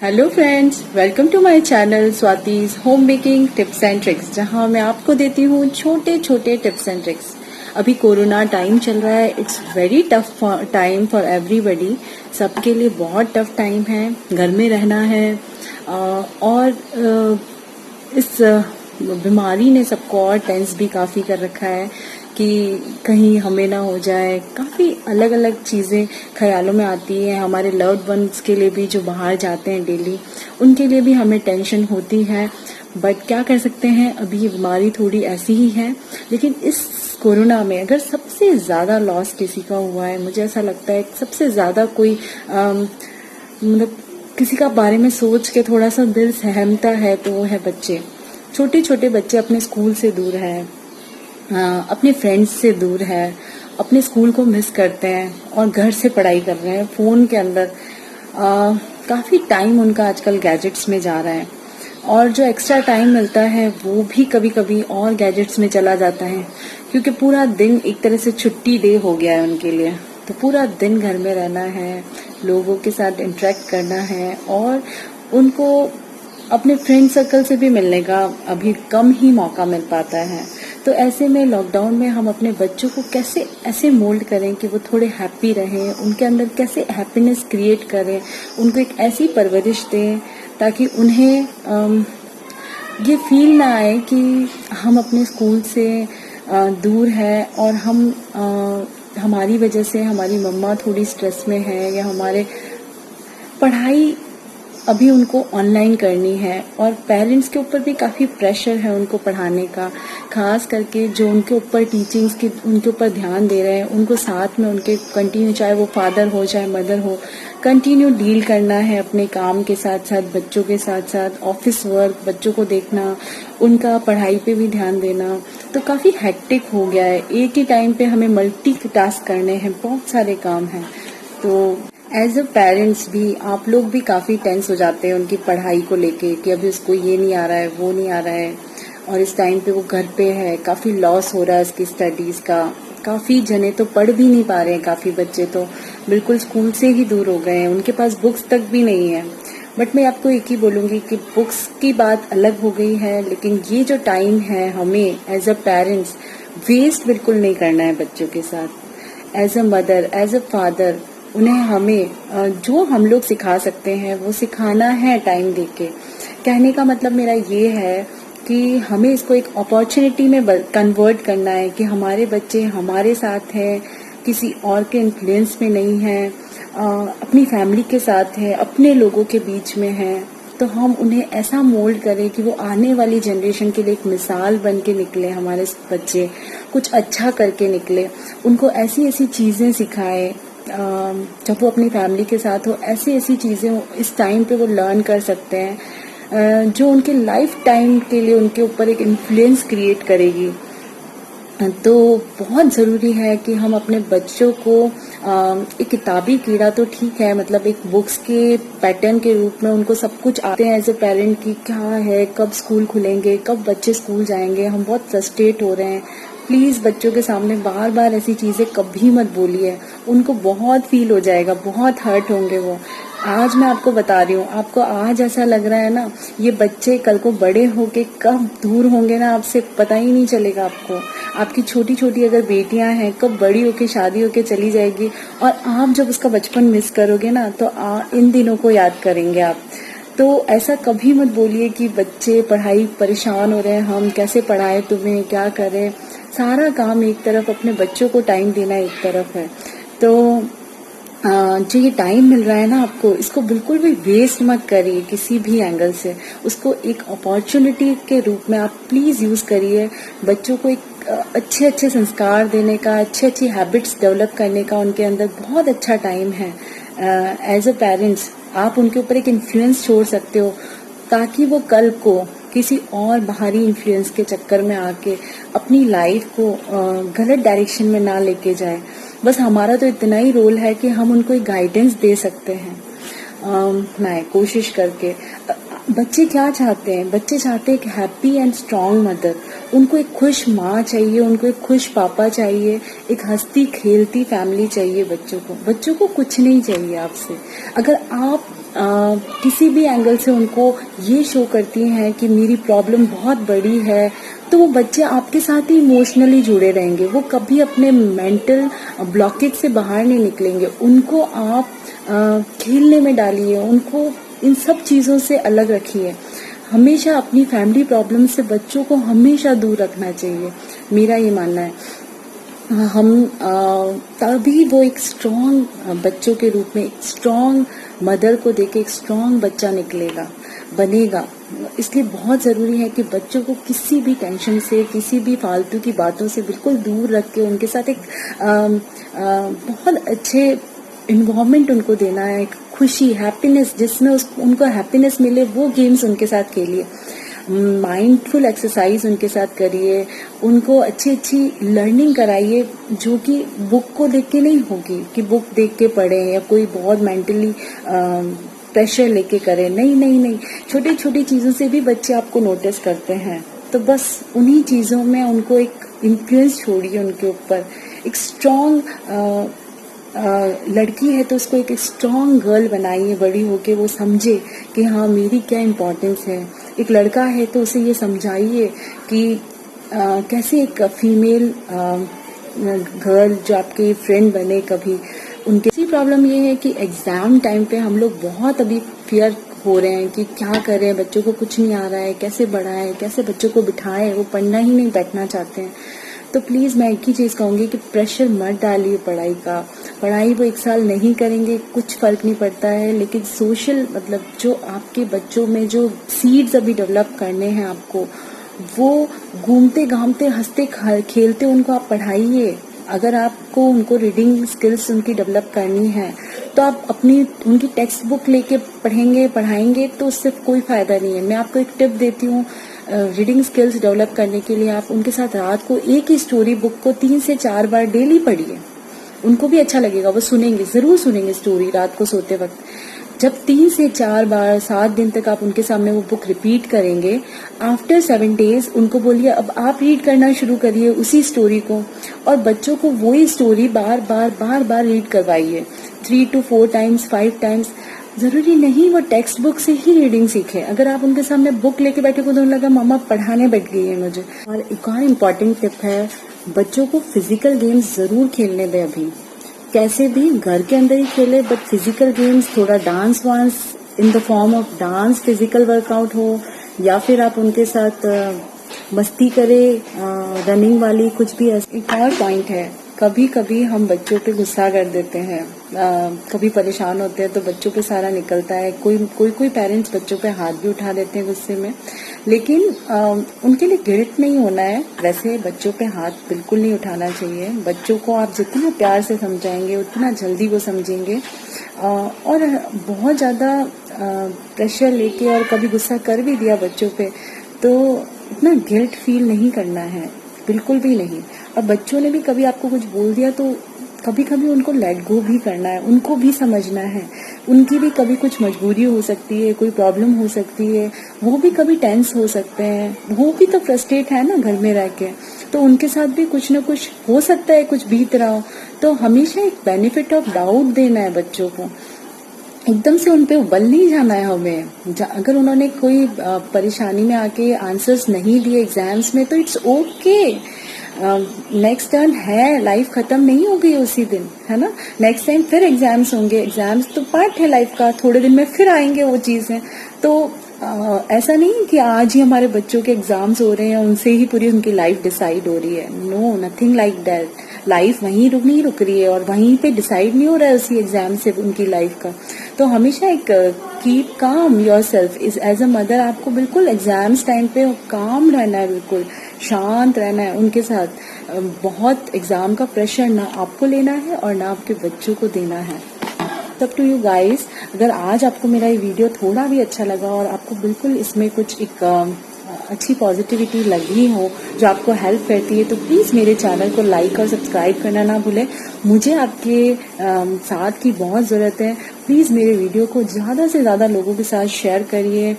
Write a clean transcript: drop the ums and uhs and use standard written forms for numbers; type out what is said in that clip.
Hello friends, welcome to my channel Swati's home baking tips and tricks, जहां मैं आपको देती हूँ छोटे छोटे टिप्स एंड ट्रिक्स। अभी कोरोना टाइम चल रहा है। It's very tough time for everybody. सबके लिए बहुत टफ टाइम है। घर में रहना है और इस बीमारी ने सबको और टेंस भी काफ़ी कर रखा है कि कहीं हमें ना हो जाए। काफ़ी अलग अलग चीज़ें ख्यालों में आती हैं। हमारे लव्ड वंस के लिए भी जो बाहर जाते हैं डेली, उनके लिए भी हमें टेंशन होती है। बट क्या कर सकते हैं, अभी ये बीमारी थोड़ी ऐसी ही है। लेकिन इस कोरोना में अगर सबसे ज़्यादा लॉस किसी का हुआ है, मुझे ऐसा लगता है सबसे ज़्यादा कोई मतलब किसी का बारे में सोच के थोड़ा सा दिल सहमता है तो वो है बच्चे। छोटे छोटे बच्चे अपने स्कूल से दूर है, अपने फ्रेंड्स से दूर है, अपने स्कूल को मिस करते हैं और घर से पढ़ाई कर रहे हैं फ़ोन के अंदर। काफ़ी टाइम उनका आजकल गैजेट्स में जा रहा है और जो एक्स्ट्रा टाइम मिलता है वो भी कभी कभी और गैजेट्स में चला जाता है, क्योंकि पूरा दिन एक तरह से छुट्टी डे हो गया है उनके लिए। तो पूरा दिन घर में रहना है, लोगों के साथ इंटरेक्ट करना है और उनको अपने फ्रेंड सर्कल से भी मिलने का अभी कम ही मौका मिल पाता है। तो ऐसे में लॉकडाउन में हम अपने बच्चों को कैसे ऐसे मोल्ड करें कि वो थोड़े हैप्पी रहें, उनके अंदर कैसे हैप्पीनेस क्रिएट करें, उनको एक ऐसी परवरिश दें ताकि उन्हें ये फील ना आए कि हम अपने स्कूल से दूर है और हमारी वजह से हमारी मम्मा थोड़ी स्ट्रेस में है या हमारे पढ़ाई अभी उनको ऑनलाइन करनी है और पेरेंट्स के ऊपर भी काफ़ी प्रेशर है उनको पढ़ाने का। खास करके जो उनके ऊपर टीचिंग्स की उनके ऊपर ध्यान दे रहे हैं, उनको साथ में उनके कंटिन्यू, चाहे वो फादर हो चाहे मदर हो, कंटिन्यू डील करना है अपने काम के साथ साथ, बच्चों के साथ साथ ऑफिस वर्क, बच्चों को देखना, उनका पढ़ाई पे भी ध्यान देना। तो काफ़ी हेक्टिक हो गया है। एक ही टाइम पे हमें मल्टी टास्क करने हैं, बहुत सारे काम हैं। तो एज अ पेरेंट्स भी आप लोग भी काफ़ी टेंस हो जाते हैं उनकी पढ़ाई को लेके कि अभी उसको ये नहीं आ रहा है, वो नहीं आ रहा है और इस टाइम पे वो घर पे है। काफ़ी लॉस हो रहा है उसकी स्टडीज़ का। काफ़ी जने तो पढ़ भी नहीं पा रहे हैं, काफ़ी बच्चे तो बिल्कुल स्कूल से ही दूर हो गए हैं, उनके पास बुक्स तक भी नहीं है। बट मैं आपको एक ही बोलूँगी कि बुक्स की बात अलग हो गई है, लेकिन ये जो टाइम है हमें एज अ पेरेंट्स वेस्ट बिल्कुल नहीं करना है बच्चों के साथ। As a mother, as a father, उन्हें हमें जो हम लोग सिखा सकते हैं वो सिखाना है टाइम देके। कहने का मतलब मेरा ये है कि हमें इसको एक अपॉर्चुनिटी में कन्वर्ट करना है कि हमारे बच्चे हमारे साथ हैं, किसी और के इन्फ्लुएंस में नहीं है, अपनी फैमिली के साथ है, अपने लोगों के बीच में है। तो हम उन्हें ऐसा मोल्ड करें कि वो आने वाली जनरेशन के लिए एक मिसाल बन के निकले। हमारे बच्चे कुछ अच्छा करके निकले, उनको ऐसी ऐसी चीज़ें सिखाएं। जब वो अपनी फैमिली के साथ हो, ऐसी ऐसी चीज़ें इस टाइम पे वो लर्न कर सकते हैं जो उनके लाइफ टाइम के लिए उनके ऊपर एक इन्फ्लुएंस क्रिएट करेगी। तो बहुत ज़रूरी है कि हम अपने बच्चों को एक किताबी कीड़ा तो ठीक है, मतलब एक बुक्स के पैटर्न के रूप में उनको सब कुछ आते हैं एज ए पेरेंट की क्या है, कब स्कूल खुलेंगे, कब बच्चे स्कूल जाएंगे। हम बहुत फ्रस्ट्रेट हो रहे हैं। प्लीज़ बच्चों के सामने बार बार ऐसी चीज़ें कभी मत बोलिए, उनको बहुत फील हो जाएगा, बहुत हर्ट होंगे वो। आज मैं आपको बता रही हूँ, आपको आज ऐसा लग रहा है ना, ये बच्चे कल को बड़े होके कब दूर होंगे ना आपसे, पता ही नहीं चलेगा आपको। आपकी छोटी छोटी अगर बेटियां हैं, कब बड़ी होके शादी होके चली जाएगी और आप जब उसका बचपन मिस करोगे ना, तो इन दिनों को याद करेंगे आप। तो ऐसा कभी मत बोलिए कि बच्चे पढ़ाई परेशान हो रहे हैं, हम कैसे पढ़ाएं तुम्हें, क्या करें। सारा काम एक तरफ, अपने बच्चों को टाइम देना एक तरफ है। तो जो ये टाइम मिल रहा है ना आपको, इसको बिल्कुल भी वेस्ट मत करिए किसी भी एंगल से। उसको एक अपॉर्चुनिटी के रूप में आप प्लीज़ यूज़ करिए। बच्चों को एक अच्छे अच्छे संस्कार देने का, अच्छी अच्छी हैबिट्स डेवलप करने का उनके अंदर बहुत अच्छा टाइम है। एज अ पेरेंट्स आप उनके ऊपर एक इन्फ्लुएंस छोड़ सकते हो ताकि वो कल को किसी और बाहरी इन्फ्लुएंस के चक्कर में आके अपनी लाइफ को गलत डायरेक्शन में ना लेके जाए। बस हमारा तो इतना ही रोल है कि हम उनको एक गाइडेंस दे सकते हैं मैं कोशिश करके। बच्चे क्या चाहते हैं, बच्चे चाहते हैं एक हैप्पी एंड स्ट्रांग मदर। उनको एक खुश माँ चाहिए, उनको एक खुश पापा चाहिए, एक हंसती खेलती फैमिली चाहिए। बच्चों को कुछ नहीं चाहिए आपसे। अगर आप किसी भी एंगल से उनको ये शो करती हैं कि मेरी प्रॉब्लम बहुत बड़ी है, तो वो बच्चे आपके साथ ही इमोशनली जुड़े रहेंगे, वो कभी अपने मेंटल ब्लॉकेज से बाहर नहीं निकलेंगे। उनको आप खेलने में डालिए, उनको इन सब चीज़ों से अलग रखिए। हमेशा अपनी फैमिली प्रॉब्लम से बच्चों को हमेशा दूर रखना चाहिए, मेरा ये मानना है। हम तभी वो एक स्ट्रॉन्ग बच्चों के रूप में, एक स्ट्रॉन्ग मदर को देके एक स्ट्रॉन्ग बच्चा निकलेगा, बनेगा। इसलिए बहुत ज़रूरी है कि बच्चों को किसी भी टेंशन से, किसी भी फालतू की बातों से बिल्कुल दूर रख के उनके साथ एक बहुत अच्छे इन्वॉल्वमेंट उनको देना है, एक खुशी, हैप्पीनेस, जिसमें उनको हैप्पीनेस मिले, वो गेम्स उनके साथ खेलिए। माइंडफुल एक्सरसाइज उनके साथ करिए, उनको अच्छी अच्छी लर्निंग कराइए जो कि बुक को देख के नहीं होगी, कि बुक देख के पढ़ें या कोई बहुत मेंटली प्रेशर लेके करें। नहीं नहीं नहीं, छोटी छोटी चीज़ों से भी बच्चे आपको नोटिस करते हैं, तो बस उन्हीं चीज़ों में उनको एक इन्फ्लुएंस छोड़िए उनके ऊपर। एक स्ट्रॉन्ग लड़की है तो उसको एक स्ट्रॉन्ग गर्ल बनाइए, बड़ी होके वो समझे कि हाँ मेरी क्या इम्पोर्टेंस है। एक लड़का है तो उसे ये समझाइए कि कैसे एक फीमेल गर्ल जो आपकी फ्रेंड बने कभी। उनकी सी प्रॉब्लम ये है कि एग्जाम टाइम पे हम लोग बहुत अभी फियर हो रहे हैं कि क्या करें, बच्चों को कुछ नहीं आ रहा है, कैसे बढ़ाएं, कैसे बच्चों को बिठाएं, वो पढ़ना ही नहीं बैठना चाहते हैं। तो प्लीज़ मैं एक ही चीज़ कहूँगी कि प्रेशर मत डालिए पढ़ाई का। पढ़ाई वो 1 साल नहीं करेंगे कुछ फ़र्क नहीं पड़ता है, लेकिन सोशल मतलब जो आपके बच्चों में जो सीड्स अभी डेवलप करने हैं आपको, वो घूमते घामते हंसते खेलते उनको आप पढ़ाइए। अगर आपको उनको रीडिंग स्किल्स उनकी डेवलप करनी है तो आप अपनी उनकी टेक्स्ट बुक लेके पढ़ाएंगे तो उससे कोई फ़ायदा नहीं है। मैं आपको एक टिप देती हूँ रीडिंग स्किल्स डेवलप करने के लिए। आप उनके साथ रात को एक ही स्टोरी बुक को 3 से 4 बार डेली पढ़िए, उनको भी अच्छा लगेगा, वो सुनेंगे, ज़रूर सुनेंगे स्टोरी रात को सोते वक्त। जब 3 से 4 बार 7 दिन तक आप उनके सामने वो बुक रिपीट करेंगे, आफ्टर 7 डेज उनको बोलिए अब आप रीड करना शुरू करिए उसी स्टोरी को, और बच्चों को वही स्टोरी बार बार रीड करवाइए 3 to 4 टाइम्स 5 टाइम्स। जरूरी नहीं वो टेक्स्ट बुक से ही रीडिंग सीखे। अगर आप उनके सामने बुक लेके बैठे को तो लगा मामा पढ़ाने बैठ गई है मुझे। और एक और इम्पॉर्टेंट टिप है, बच्चों को फिजिकल गेम्स जरूर खेलने दें। अभी कैसे भी घर के अंदर ही खेले, बट फिजिकल गेम्स, थोड़ा डांस वांस in the form of dance, physical workout हो, या फिर आप उनके साथ मस्ती करे, रनिंग वाली कुछ भी। एक और पॉइंट है, कभी कभी हम बच्चों पे गुस्सा कर देते हैं, कभी परेशान होते हैं तो बच्चों पे सारा निकलता है। कोई पेरेंट्स बच्चों पे हाथ भी उठा देते हैं गुस्से में, लेकिन उनके लिए गिल्ट नहीं होना है। वैसे बच्चों पे हाथ बिल्कुल नहीं उठाना चाहिए। बच्चों को आप जितना प्यार से समझाएंगे उतना जल्दी वो समझेंगे, और बहुत ज़्यादा प्रेशर लेके और कभी गुस्सा कर भी दिया बच्चों पे तो इतना गिल्ट फील नहीं करना है, बिल्कुल भी नहीं। और बच्चों ने भी कभी आपको कुछ बोल दिया तो कभी कभी उनको लेट गो भी करना है, उनको भी समझना है। उनकी भी कभी कुछ मजबूरी हो सकती है, कोई प्रॉब्लम हो सकती है, वो भी कभी टेंस हो सकते हैं, वो भी तो फ्रस्ट्रेट है ना घर में रह के, तो उनके साथ भी कुछ न कुछ हो सकता है, कुछ बीत रहा हो। तो हमेशा एक बेनिफिट ऑफ डाउट देना है बच्चों को, एकदम से उन पे उबल नहीं जाना है हमें। अगर उन्होंने कोई परेशानी में आके आंसर्स नहीं दिए एग्जाम्स में तो इट्स ओके, नेक्स्ट टर्न है, लाइफ खत्म नहीं हो गई उसी दिन, है ना। नेक्स्ट टाइम फिर एग्जाम्स होंगे, एग्जाम्स तो पार्ट है लाइफ का, थोड़े दिन में फिर आएंगे वो चीजें। तो ऐसा नहीं कि आज ही हमारे बच्चों के एग्जाम्स हो रहे हैं उनसे ही पूरी उनकी लाइफ डिसाइड हो रही है। No, nothing like that. Life वहीं नहीं रुक रही है और वहीं पे डिसाइड नहीं हो रहा है उसी एग्जाम से उनकी लाइफ का। तो हमेशा एक keep calm yourself is as a mother. आपको बिल्कुल एग्जाम्स टाइम पे काम रहना है, बिल्कुल शांत रहना है उनके साथ। बहुत एग्जाम का प्रेशर ना आपको लेना है और ना आपके बच्चों को देना है। तब टू यू गाइज, अगर आज आपको मेरा ये वीडियो थोड़ा भी अच्छा लगा और आपको बिल्कुल इसमें कुछ एक अच्छी पॉजिटिविटी लगी हो जो आपको हेल्प करती है, तो प्लीज़ मेरे चैनल को लाइक और सब्सक्राइब करना ना भूलें। मुझे आपके साथ की बहुत ज़रूरत है। प्लीज़ मेरे वीडियो को ज़्यादा से ज़्यादा लोगों के साथ शेयर करिए।